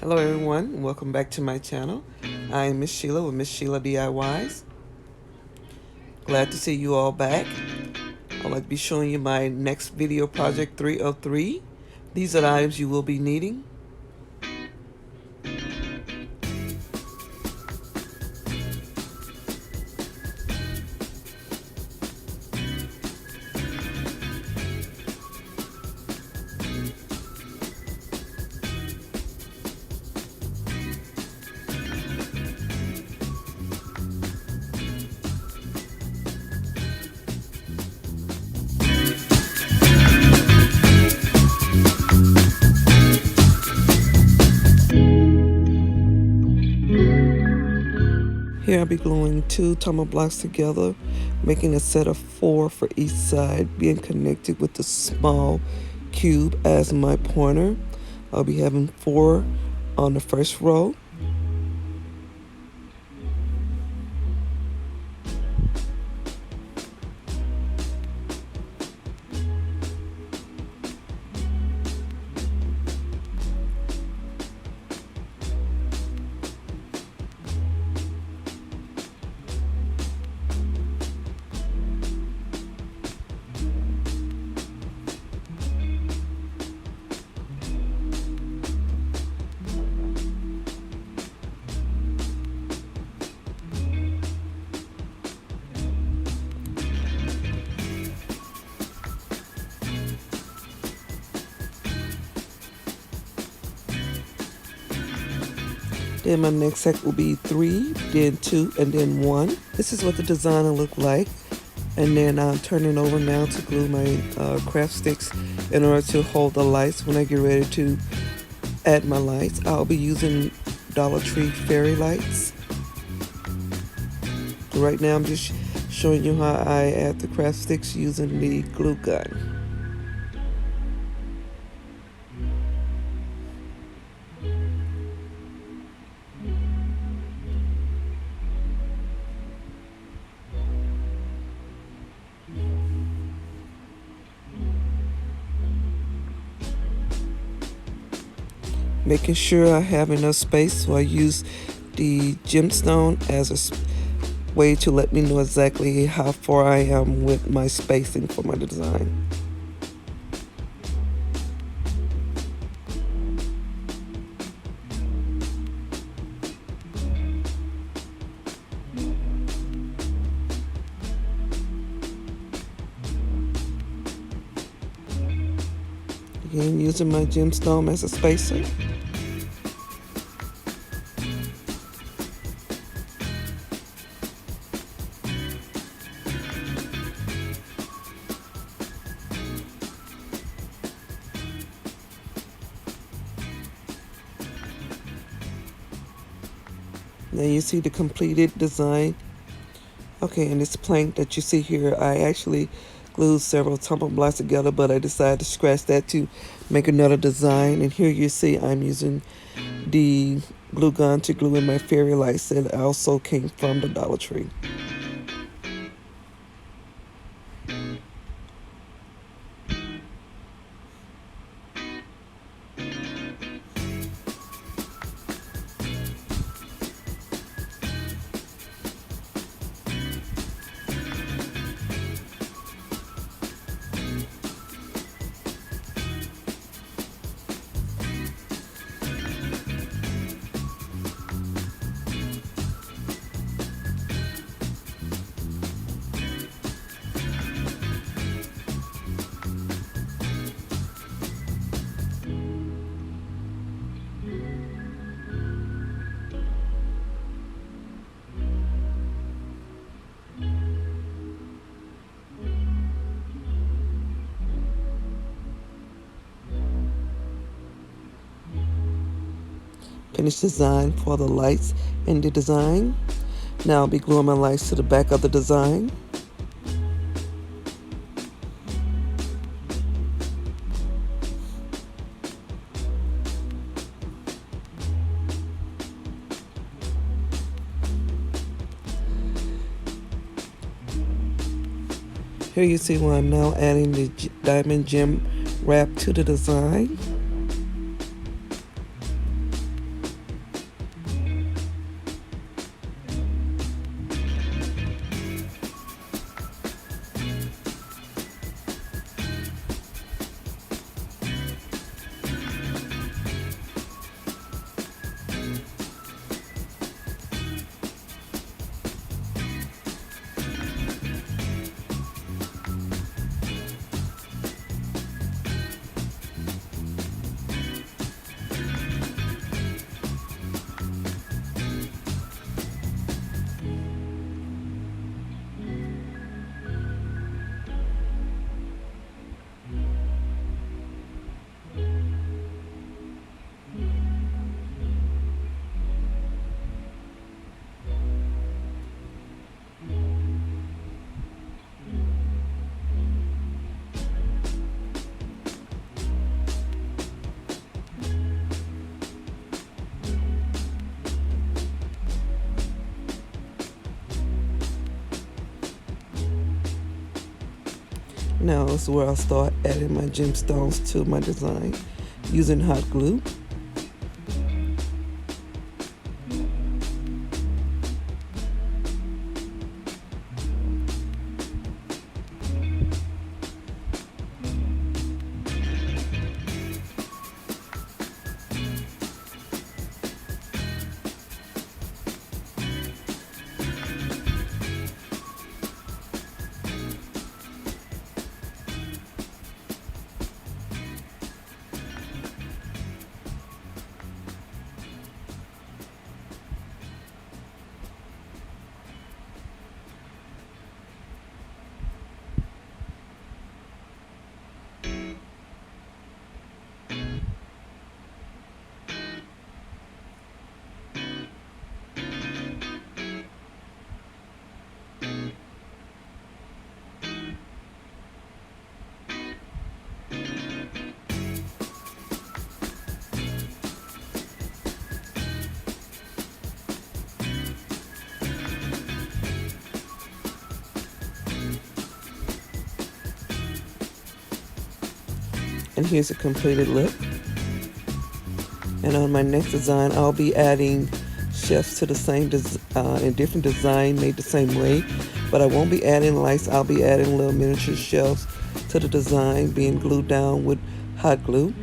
Hello everyone, and welcome back to my channel. I am Ms.Shelia with Ms.Shelia DIYs. Glad to see you all back. I'd like to be showing you my next video project 303. These are the items you will be needing. Here I'll be gluing 2 tumble blocks together, making a set of 4 for each side, being connected with the small cube as my pointer. I'll be having 4 on the first row. Then my next set will be 3, then 2, and then 1. This is what the design will look like. And then I'm turning over now to glue my craft sticks in order to hold the lights when I get ready to add my lights. I'll be using Dollar Tree fairy lights. Right now I'm just showing you how I add the craft sticks using the glue gun. Making sure I have enough space, so I use the gemstone as a way to let me know exactly how far I am with my spacing for my design. Again, using my gemstone as a spacer. Now you see the completed design. Okay, and this plank that you see here, I actually glued several tumble blocks together, but I decided to scratch that to make another design. And here you see I'm using the glue gun to glue in my fairy lights that also came from the Dollar Tree. Finished design for the lights in the design. Now I'll be gluing my lights to the back of the design. Here you see where I'm now adding the diamond gem wrap to the design. Now is where I'll start adding my gemstones to my design using hot glue. And here's a completed look. And on my next design, I'll be adding shelves to the same in different design made the same way, but I won't be adding lights. I'll be adding little miniature shelves to the design, being glued down with hot glue.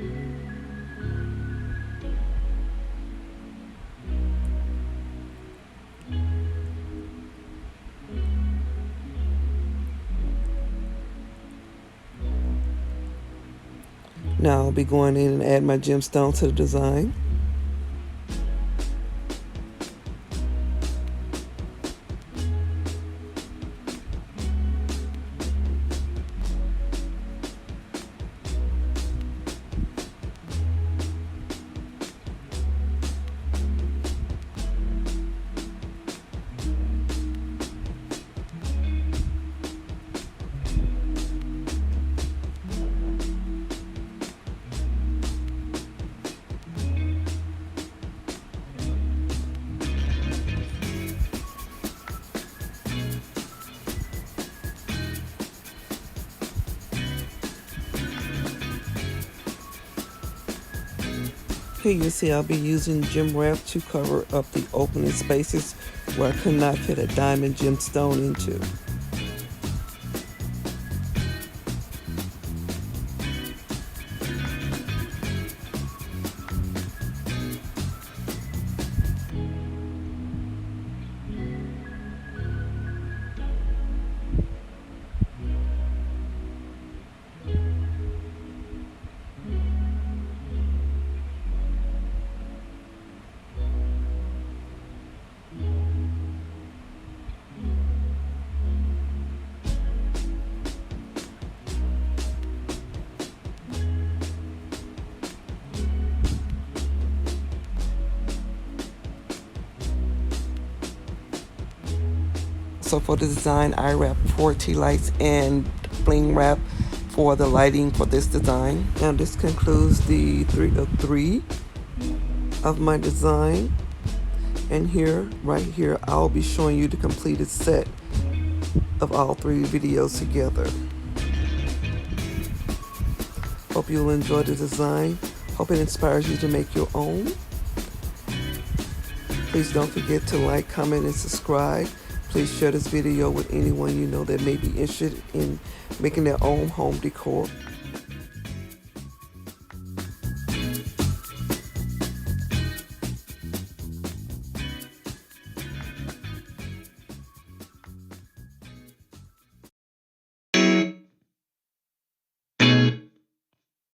Now I'll be going in and add my gemstone to the design. Here you see I'll be using gem wrap to cover up the opening spaces where I could not fit a diamond gemstone into. So for the design, I wrapped 4 tea lights and bling wrap for the lighting for this design. Now this concludes the 3 of 3 of my design. And here, right here, I'll be showing you the completed set of all 3 videos together. Hope you'll enjoy the design. Hope it inspires you to make your own. Please don't forget to like, comment, and subscribe. Please share this video with anyone you know that may be interested in making their own home decor.